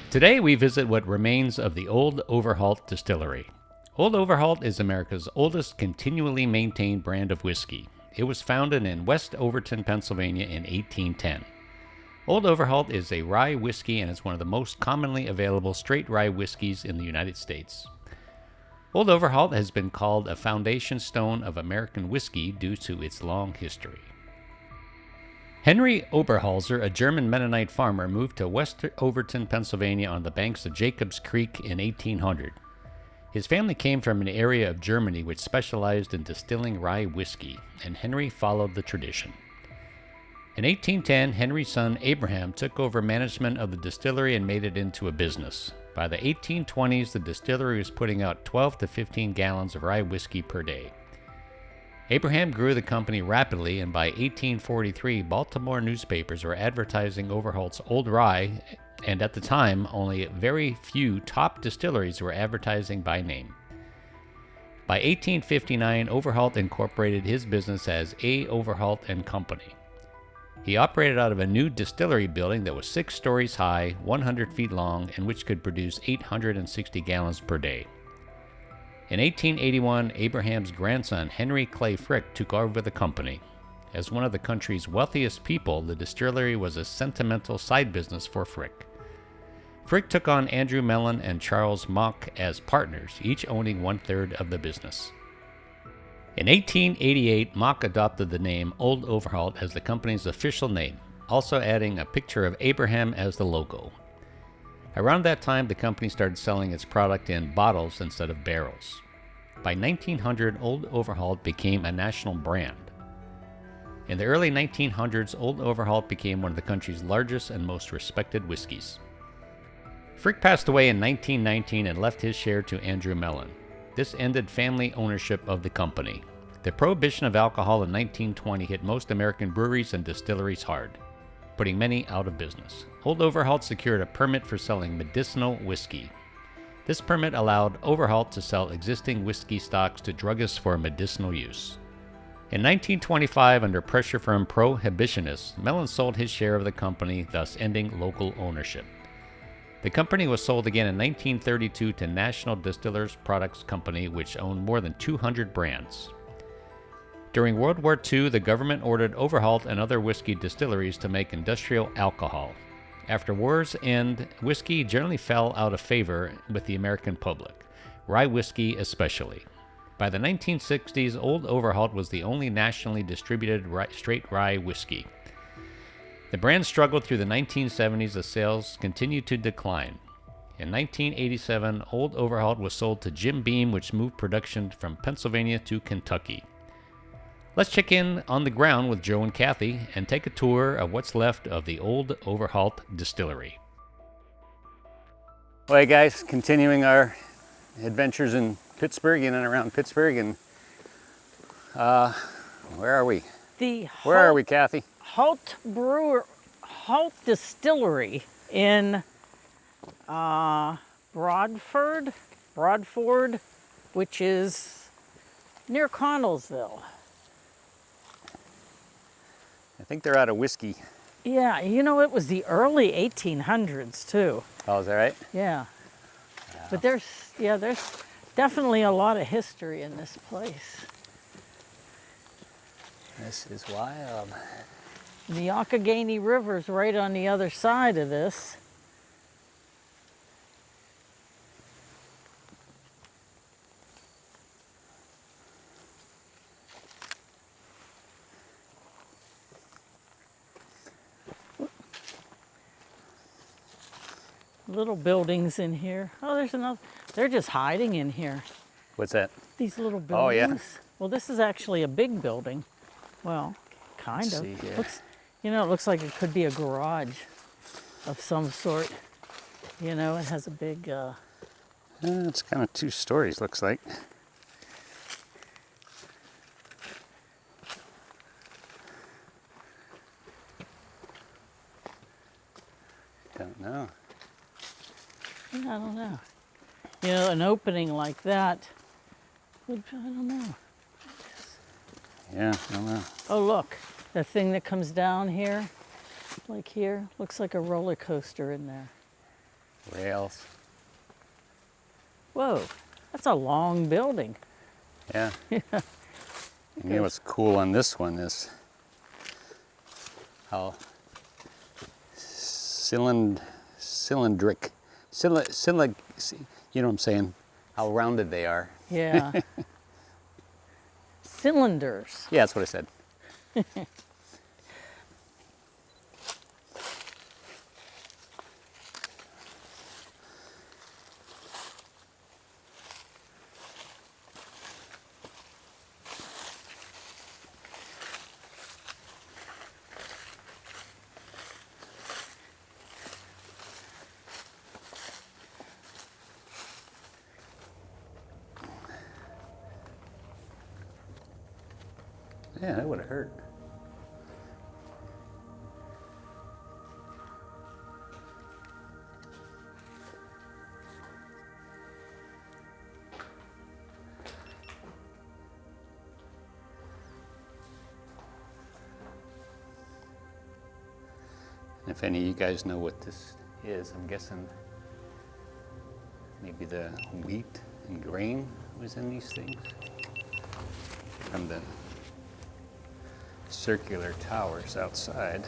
Today we visit what remains of the Old Overholt Distillery. Old Overholt is America's oldest continually maintained brand of whiskey. It was founded in West Overton, Pennsylvania in 1810. Old Overholt is a rye whiskey and is one of the most commonly available straight rye whiskeys in the United States. Old Overholt has been called a foundation stone of American whiskey due to its long history. Henry Oberholzer, a German Mennonite farmer, moved to West Overton, Pennsylvania on the banks of Jacobs Creek in 1800. His family came from an area of Germany which specialized in distilling rye whiskey, and Henry followed the tradition. In 1810, Henry's son Abraham took over management of the distillery and made it into a business. By the 1820s, the distillery was putting out 12 to 15 gallons of rye whiskey per day. Abraham grew the company rapidly, and by 1843, Baltimore newspapers were advertising Overholt's Old Rye, and at the time, only very few top distilleries were advertising by name. By 1859, Overholt incorporated his business as A. Overholt and Company. He operated out of a new distillery building that was 6 stories high, 100 feet long, and which could produce 860 gallons per day. In 1881, Abraham's grandson, Henry Clay Frick, took over the company. As one of the country's wealthiest people, the distillery was a sentimental side business for Frick. Frick took on Andrew Mellon and Charles Mock as partners, each owning 1/3 of the business. In 1888, Mock adopted the name Old Overholt as the company's official name, also adding a picture of Abraham as the logo. Around that time, the company started selling its product in bottles instead of barrels. By 1900, Old Overholt became a national brand. In the early 1900s, Old Overholt became one of the country's largest and most respected whiskeys. Frick passed away in 1919 and left his share to Andrew Mellon. This ended family ownership of the company. The prohibition of alcohol in 1920 hit most American breweries and distilleries hard, putting many out of business. Old Overholt secured a permit for selling medicinal whiskey. This permit allowed Overholt to sell existing whiskey stocks to druggists for medicinal use. In 1925, under pressure from prohibitionists, Mellon sold his share of the company, thus ending local ownership. The company was sold again in 1932 to National Distillers Products Company, which owned more than 200 brands. During World War II, the government ordered Overholt and other whiskey distilleries to make industrial alcohol. After war's end, whiskey generally fell out of favor with the American public, rye whiskey especially. By the 1960s, Old Overholt was the only nationally distributed straight rye whiskey. The brand struggled through the 1970s as sales continued to decline. In 1987, Old Overholt was sold to Jim Beam, which moved production from Pennsylvania to Kentucky. Let's check in on the ground with Joe and Kathy and take a tour of what's left of the Old Overholt Distillery. Well, hey guys, continuing our adventures in Pittsburgh, in and around Pittsburgh, and where are we? Where are we, Kathy? Holt Distillery in Broadford, which is near Connellsville. I think they're out of whiskey. Yeah, you know, it was the early 1800s too. Oh, is that right? Yeah. But there's definitely a lot of history in this place. This is wild. The Occoganey River's right on the other side of this. Little buildings in here. Oh, there's another. They're just hiding in here. What's that? These little buildings. Oh, yeah. Well, this is actually a big building. Well, kind Let's of. see here. You know, it looks like it could be a garage of some sort. You know, it has a big... It's kind of 2 stories, looks like. Don't know. I don't know. You know, an opening like that would, I don't know. Yeah, I don't know. Oh, look, the thing that comes down here, like here, looks like a roller coaster in there. rails. Whoa, that's a long building. Yeah. And you know what's cool on this one is how cylindric, you know what I'm saying? How rounded they are. Yeah. Cylinders. Yeah, that's what I said. Yeah, that would have hurt. If any of you guys know what this is, I'm guessing maybe the wheat and grain was in these things from the circular towers outside.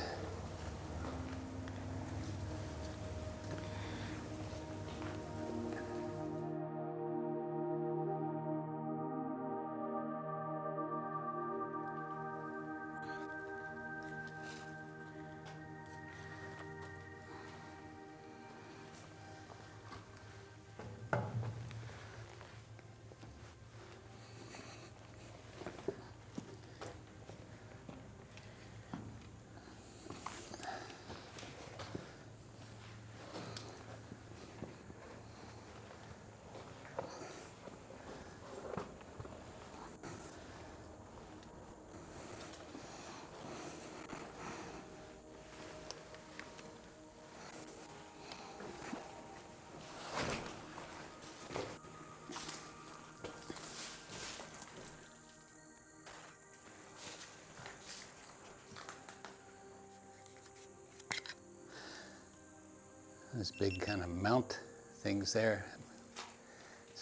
Those big kind of mount things there.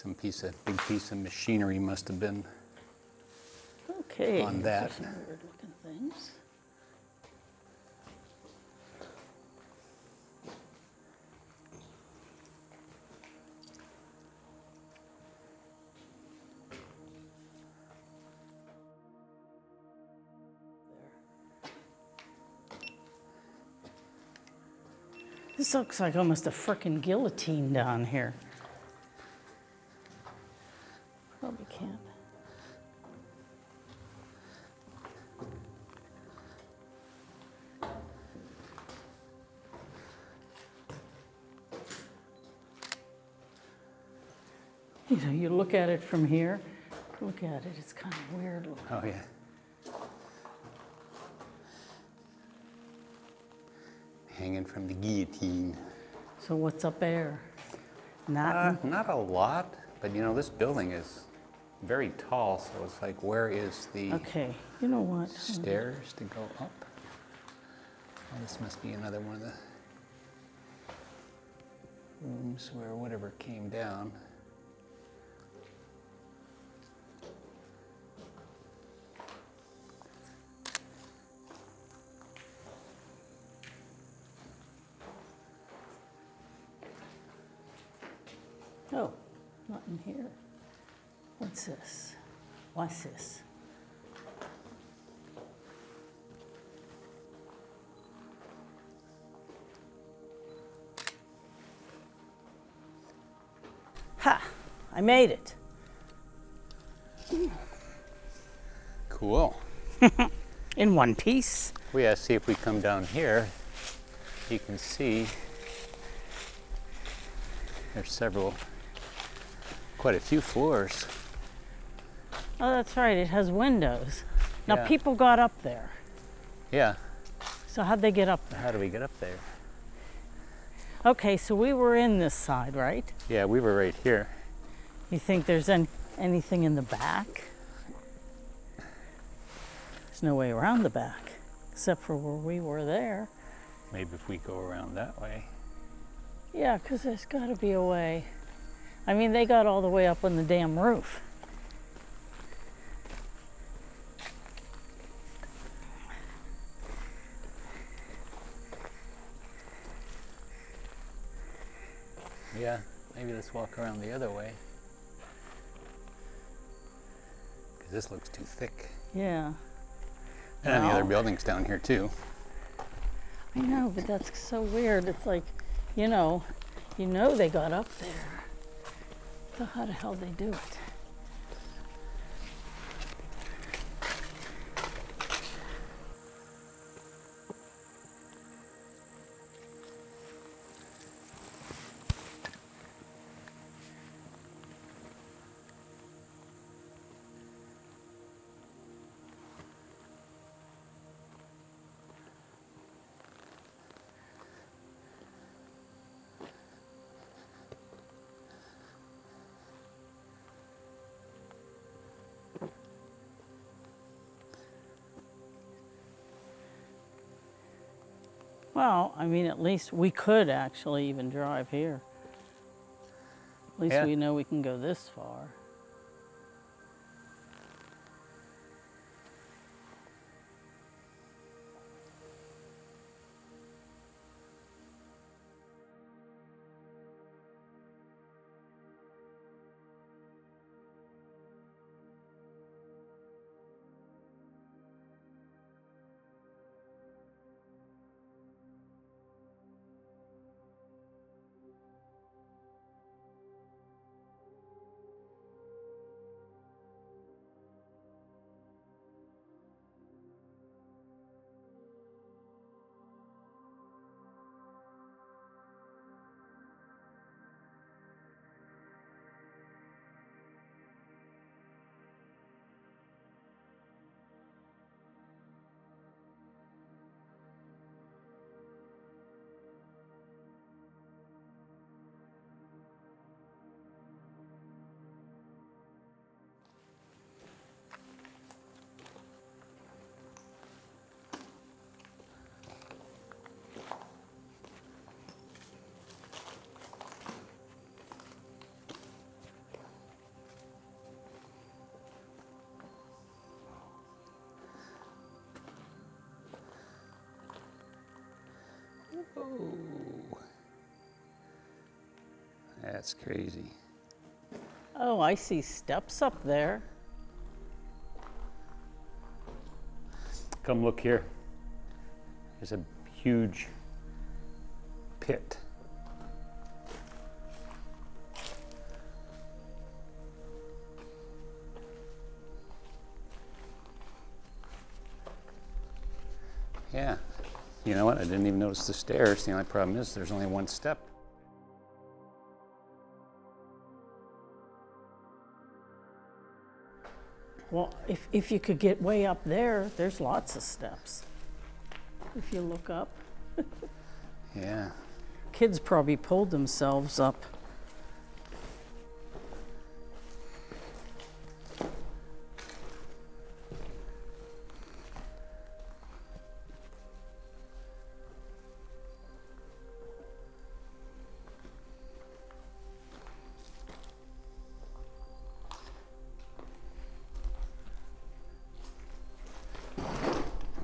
Big piece of machinery must have been Okay. on that. There's some weird looking things. This looks like almost a frickin' guillotine down here. Probably can't. You know, you look at it from here, look at it, it's kind of weird looking. Oh yeah. Hanging from the guillotine. So what's up there? Not Not a lot, but you know, this building is very tall, so it's like, where is the okay, you know what? stairs to go up? Oh, this must be another one of the rooms where whatever came down. Oh, not in here. What's this? What's this? Ha! I made it. Cool. In one piece. We gotta see if we come down here, you can see there's quite a few floors. Oh, that's right, it has windows. Now Yeah. people got up there. Yeah, So how'd they get up there? how do we get up there? Okay, so we were in this side, right? Yeah, we were right here. You think there's anything in the back? There's no way around the back, except for where we were there. Maybe if we go around that way. Yeah, because there's got to be a way. I mean, they got all the way up on the damn roof. Yeah, maybe let's walk around the other way. Because this looks too thick. Yeah. And then the other Wow. buildings down here too. I know, but that's so weird. It's like, you know they got up there. So how the hell they do it? Well, I mean, at least we could actually even drive here. At least Yeah. we know we can go this far. Oh, that's crazy. Oh, I see steps up there. Come look here. There's a huge pit. Yeah. You know what? I didn't even notice the stairs. The only problem is there's only one step. Well, if you could get way up there, there's lots of steps. If you look up. Yeah. Kids probably pulled themselves up.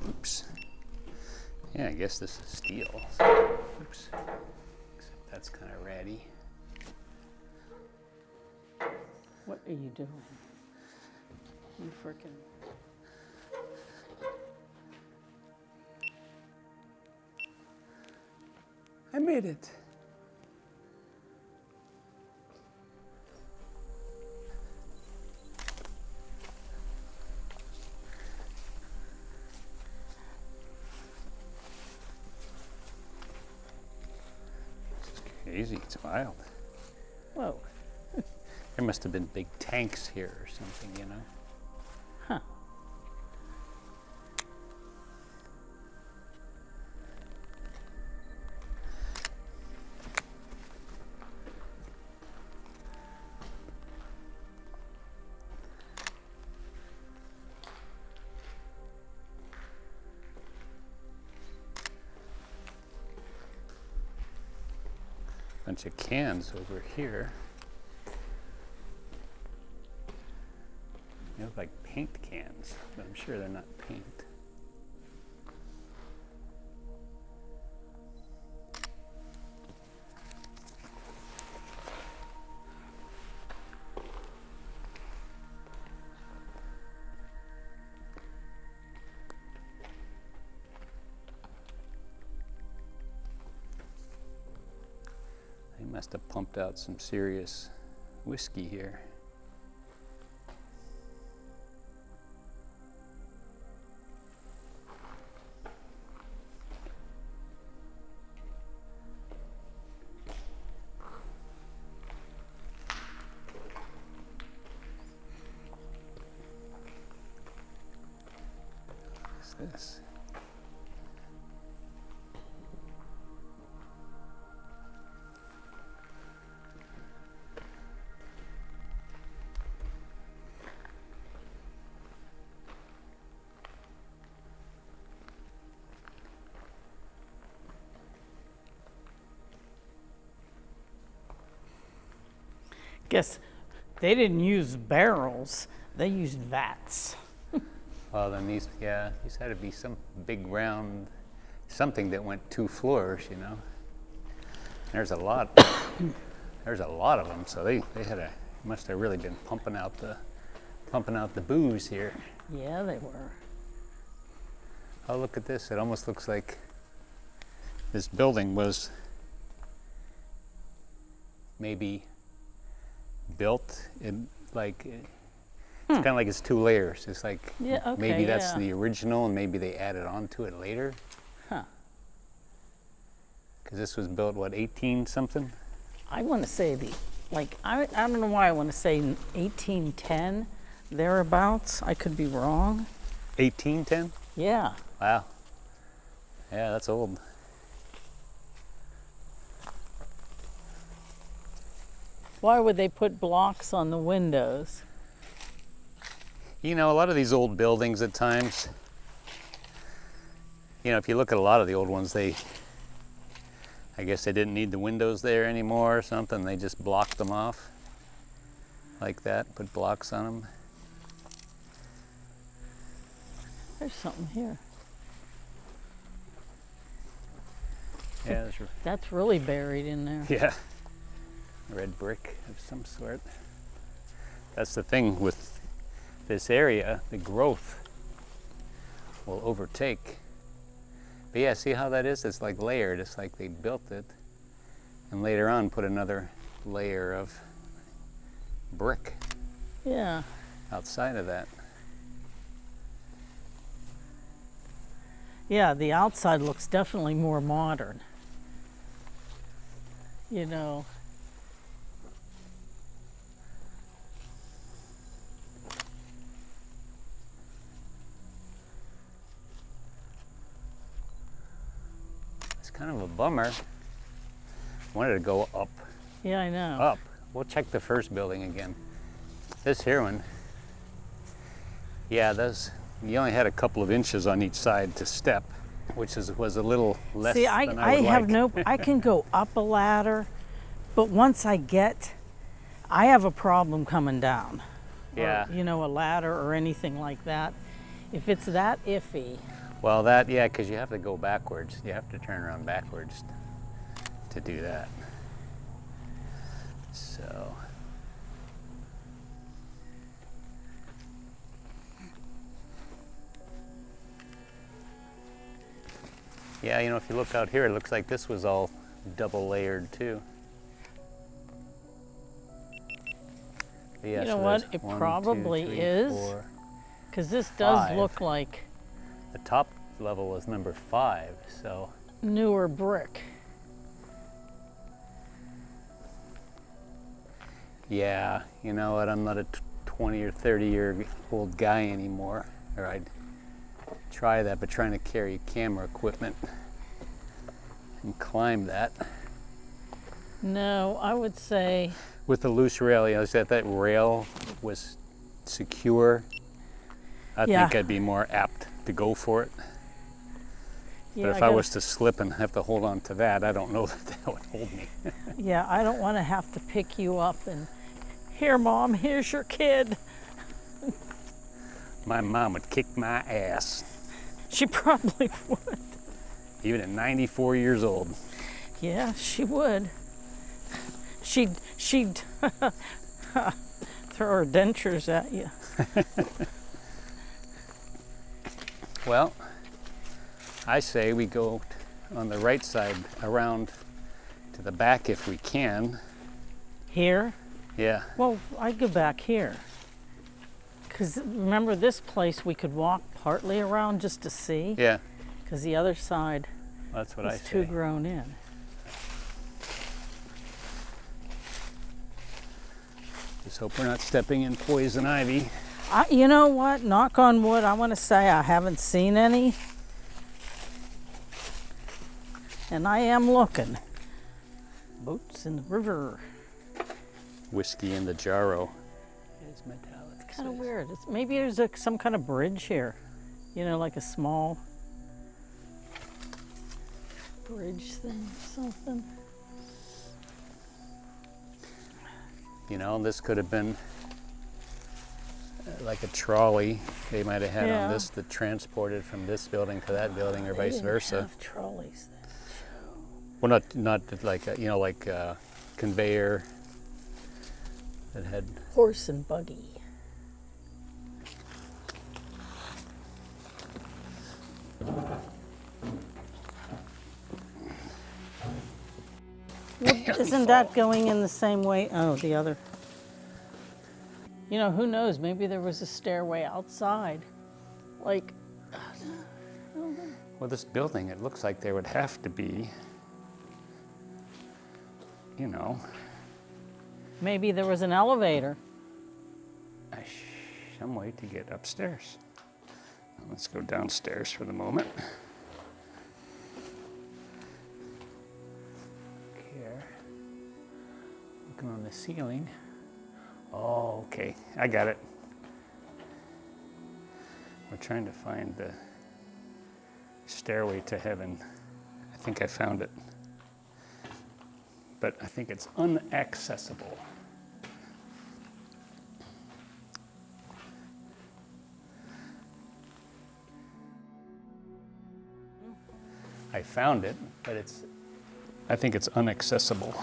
Oops. Yeah, I guess this is steel. So, oops. Except that's kind of ratty. What are you doing? You frickin'. I made it. Crazy, it's wild. Whoa. There must have been big tanks here or something, you know? Huh. Bunch of cans over here. They look like paint cans, but I'm sure they're not paint. They must have pumped out some serious whiskey here. What's this? Guess they didn't use barrels, they used vats. Well, then these had to be some big round, something that went 2 floors, you know. There's a lot of them, so they must have really been pumping out the booze here. Yeah, they were. Oh, look at this. It almost looks like this building was maybe built in like, it's kind of like it's 2 layers. It's like Yeah, okay, maybe that's yeah. the original and maybe they added on to it later. Huh. Because this was built, what, 18 something? I want to say I don't know why I want to say 1810, thereabouts. I could be wrong. 1810? Yeah. Wow. Yeah, that's old. Why would they put blocks on the windows? You know, a lot of these old buildings at times, you know, if you look at a lot of the old ones, I guess they didn't need the windows there anymore or something. They just blocked them off like that, put blocks on them. There's something here. Yeah, That's really buried in there. yeah, red brick of some sort. That's the thing with this area, the growth will overtake. But yeah, see how that is? It's like layered. It's like they built it and later on put another layer of brick Yeah. outside of that. Yeah, the outside looks definitely more modern. You know. It's kind of a bummer. I wanted to go up. Yeah, I know. Up. We'll check the first building again. This here one. Yeah, you only had a couple of inches on each side to step, which was a little less See, than I would like. I can go up a ladder, but once I have a problem coming down. Yeah. Or, you know, a ladder or anything like that. If it's that iffy, Well, yeah, because you have to go backwards. You have to turn around backwards to do that. So. Yeah, you know, if you look out here, it looks like this was all double layered too. Yeah, you know so what? there's It 1, 2, probably 3, is. 4. Because this does 5. look like The top level was number 5, so. newer brick. Yeah, you know what? I'm not a 20 or 30-year-old guy anymore. Or I'd try that, but trying to carry camera equipment and climb that No, I would say, with a loose rail. You know, if that rail was secure, I Yeah. think I'd be more apt to go for it. Yeah, But if I was to slip and have to hold on to that, I don't know that that would hold me. Yeah, I don't want to have to pick you up and, here, Mom, here's your kid. My mom would kick my ass, She probably would. even at 94 years old. Yeah, she would. She'd throw her dentures at you. Well, I say we go on the right side around to the back if we can. Here? Yeah, Well, I'd go back here. Because remember this place we could walk partly around just to see? yeah, Because the other side that's what I was say. too grown in. Just hope we're not stepping in poison ivy. You know what? Knock on wood, I want to say I haven't seen any. And I am looking. Boats in the river. Whiskey in the jarro. It's metallic. Kind of weird. Maybe there's some kind of bridge here. You know, like a small bridge thing or something. You know, this could have been like a trolley they might have had Yeah. on this that transported from this building to that building or They vice didn't versa. have trolleys then. Well, not like a, you know, like a conveyor that had. Horse and buggy. Isn't that going in the same way? Oh, the other. You know, who knows? Maybe there was a stairway outside. Like, Well, this building, it looks like there would have to be, you know, maybe there was an elevator. some way to get upstairs. Let's go downstairs for the moment. Here, looking on the ceiling. Oh, okay, I got it. We're trying to find the stairway to heaven. I think I found it. But I think it's unaccessible. I found it, but I think it's unaccessible.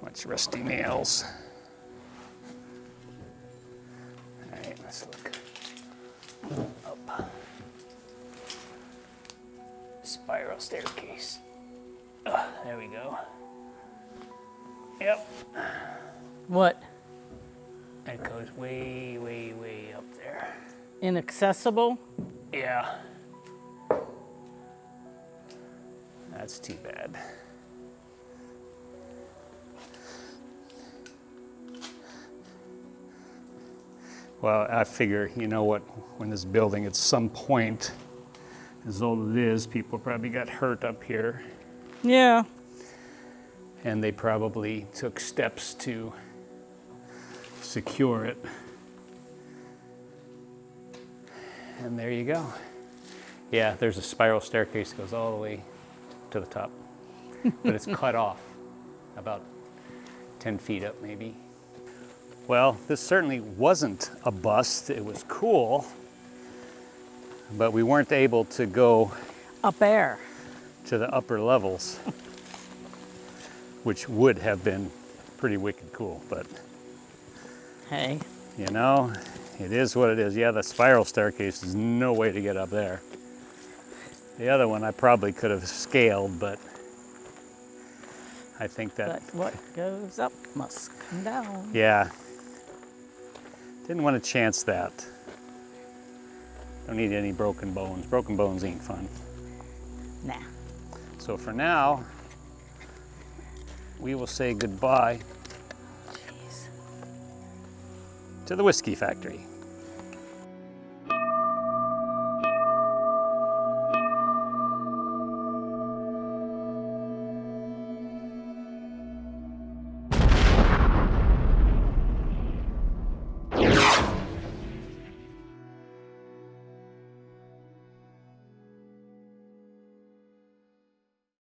Much rusty nails. All right, let's look up. Spiral staircase. There we go. Yep. What? That goes way, way, way up there. Inaccessible? Yeah. That's too bad. Well, I figure, you know what, when this building at some point, as old as it is, people probably got hurt up here, Yeah. and they probably took steps to secure it. And there you go. Yeah, there's a spiral staircase that goes all the way to the top, but it's cut off about 10 feet up maybe. Well, this certainly wasn't a bust. It was cool, but we weren't able to go Up there. to the upper levels, which would have been pretty wicked cool, but Hey. you know, it is what it is. Yeah, the spiral staircase is no way to get up there. The other one I probably could have scaled, but I think that, But what goes up must come down. yeah, didn't want to chance that. Don't need any broken bones. Broken bones ain't fun. Nah. So for now, we will say goodbye Jeez. to the whiskey factory.